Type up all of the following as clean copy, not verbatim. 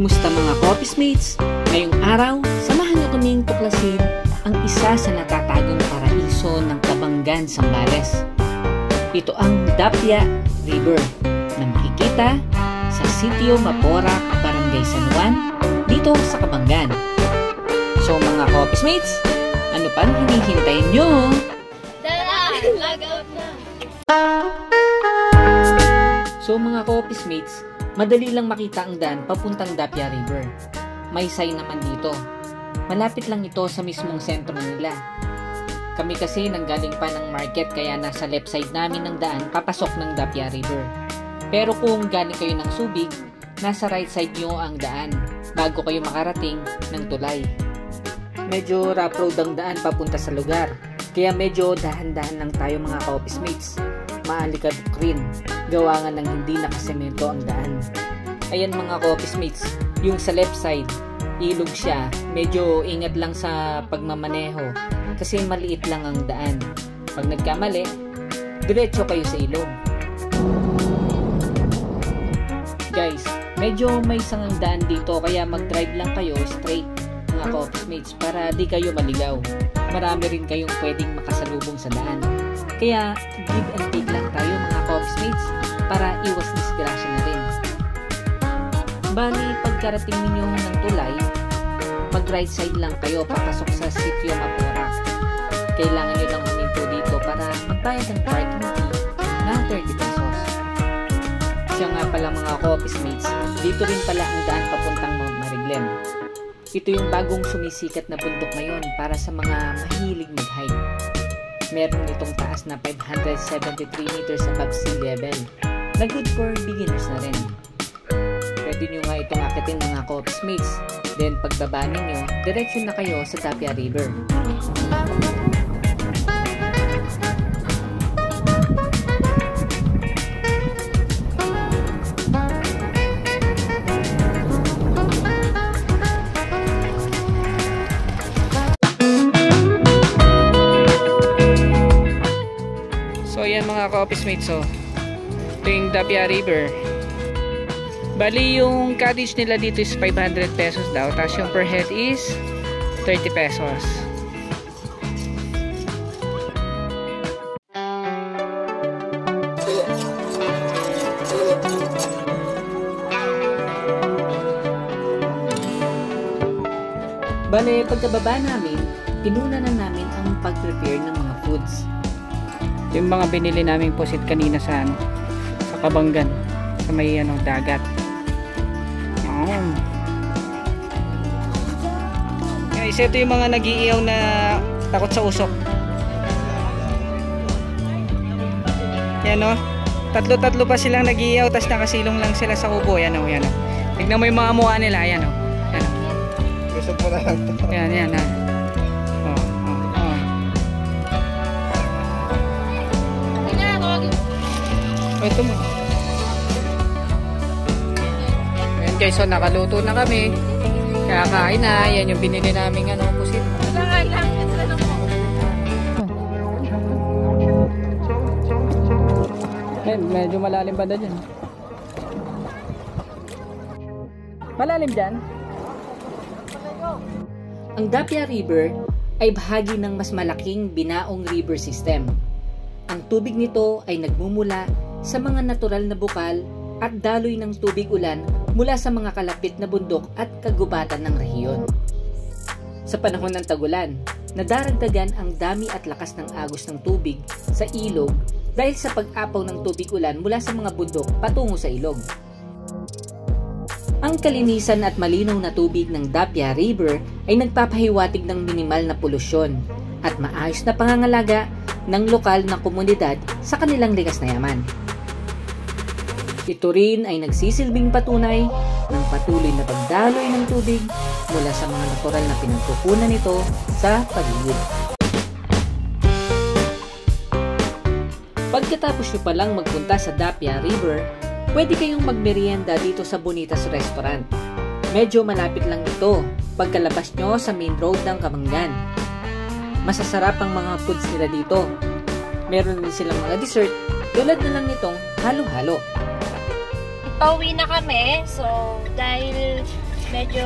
Kumusta mga Coffees Mates? Ngayong araw, samahan niyo kaming tuklasin ang isa sa natatagong paraiso ng Kabanggan, Zambales. Ito ang Dapia River na makikita sa Sitio Maporac, Barangay San Juan, dito sa Kabanggan. So mga Coffees Mates, ano pang hinihintay nyo? Tara! Lag-out na! So mga Coffees Mates, madali lang makita ang daan papuntang Dapia River. May sign naman dito. Malapit lang ito sa mismong sentro nila. Kami kasi nanggaling pa ng market kaya nasa left side namin ng daan papasok ng Dapia River. Pero kung galing kayo ng Subic, nasa right side nyo ang daan bago kayo makarating ng tulay. Medyo rough road ang daan papunta sa lugar. Kaya medyo dahan-dahan lang tayo mga Coffees Mates. Maalikabok rin. Gawa nga ng hindi nakasemento ang daan. Ayan mga Coffees Mates, yung sa left side, ilog siya. Medyo ingat lang sa pagmamaneho kasi maliit lang ang daan. Pag nagkamali, diretso kayo sa ilog. Guys, medyo may sangang daan dito kaya mag-drive lang kayo straight mga Coffees Mates para di kayo maligaw. Marami rin kayong pwedeng makasalubong sa daan. Kaya give and take lang tayo mga Coffees Mates para iwas disgrasya na rin. Bali, pagkarating ninyo ng tulay, mag right side lang kayo papasok sa Sitio Maporac. Kailangan nyo lang huminto dito para magbayad ng parking fee na 30 pesos. Siya nga pala mga Coffees Mates, dito rin pala ang daan papuntang Mount Mariglen. Ito yung bagong sumisikat na bundok ngayon para sa mga mahilig mag-hike. Meron itong taas na 573 meters above sea level na good for beginners na rin. Pwede nyo nga itong akitin mga Coffees Mates. Then pagbaba ninyo, direksyon na kayo sa Dapia River. So yan mga Coffees Mates, so ito yung Dapia River. Bali yung cottage nila dito is 500 pesos daw, tapos yung per head is 30 pesos. Bali pagkababa namin, inuna na namin ang pag-prepare ng mga foods. Yung mga binili naming pusit kanina sa Kabanggan, sa may dagat. Guys, ito yung mga nag-iiyaw na takot sa usok. Yan o, tatlo pa silang nag-iiyaw, tas nakasilong lang sila sa ubo. Yan o, yan o. Tignan mo yung mga mukha nila. Yan o, yan o. Gusto mo na lang ito. Yan ha. Ito mo. Ayan guys, so nakaluto na kami. Kakain na. Yan yung binili namin pusit. Kailangan lang. Ito lang po. Medyo malalim ba na dyan? Malalim dyan? Ang Dapia River ay bahagi ng mas malaking Binaong River System. Ang tubig nito ay nagmumula sa mga natural na bukal at daloy ng tubig ulan mula sa mga kalapit na bundok at kagubatan ng rehiyon. Sa panahon ng tagulan, nadaragdagan ang dami at lakas ng agos ng tubig sa ilog dahil sa pag-apaw ng tubig ulan mula sa mga bundok patungo sa ilog. Ang kalinisan at malinaw na tubig ng Dapia River ay nagpapahiwatig ng minimal na polusyon at maayos na pangangalaga ng lokal na komunidad sa kanilang likas na yaman. Ito rin ay nagsisilbing patunay ng patuloy na pagdaloy ng tubig mula sa mga natural na pinagkukunan nito sa paligid. Pagkatapos nyo palang magpunta sa Dapia River, pwede kayong magmerienda dito sa Bonitas Restaurant. Medyo malapit lang ito pagkalabas nyo sa main road ng Kabanggan. Masasarap ang mga foods nila dito. Meron din silang mga dessert tulad na lang nitong halo-halo. Pauwi na kami. So, dahil medyo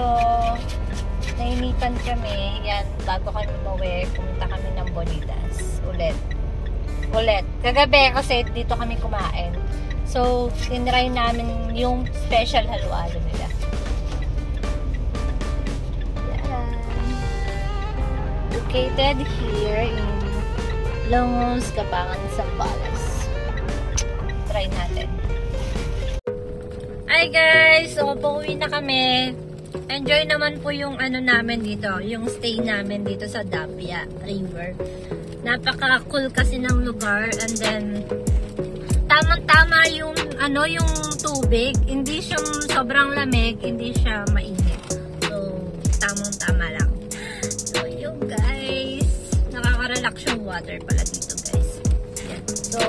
nainitan kami. Yan, bago kami umuwi, pumunta kami ng Bonitas. Ulit. Kagabi kasi dito kami kumain. So, tinry namin yung special halo-halo nila. Yan. Located here in Longos, Kapangan, Zambales. Try natin. Hi guys! So, pauwi na kami. Enjoy naman po yung ano namin dito, yung stay namin dito sa Dapia River. Napaka-cool kasi ng lugar, and then tamang-tama yung ano, yung tubig. Hindi siya sobrang lamig, hindi siya mainit. So, tamang-tama lang. So, yun guys. Nakaka-relax yung water pala dito guys. Yan. So,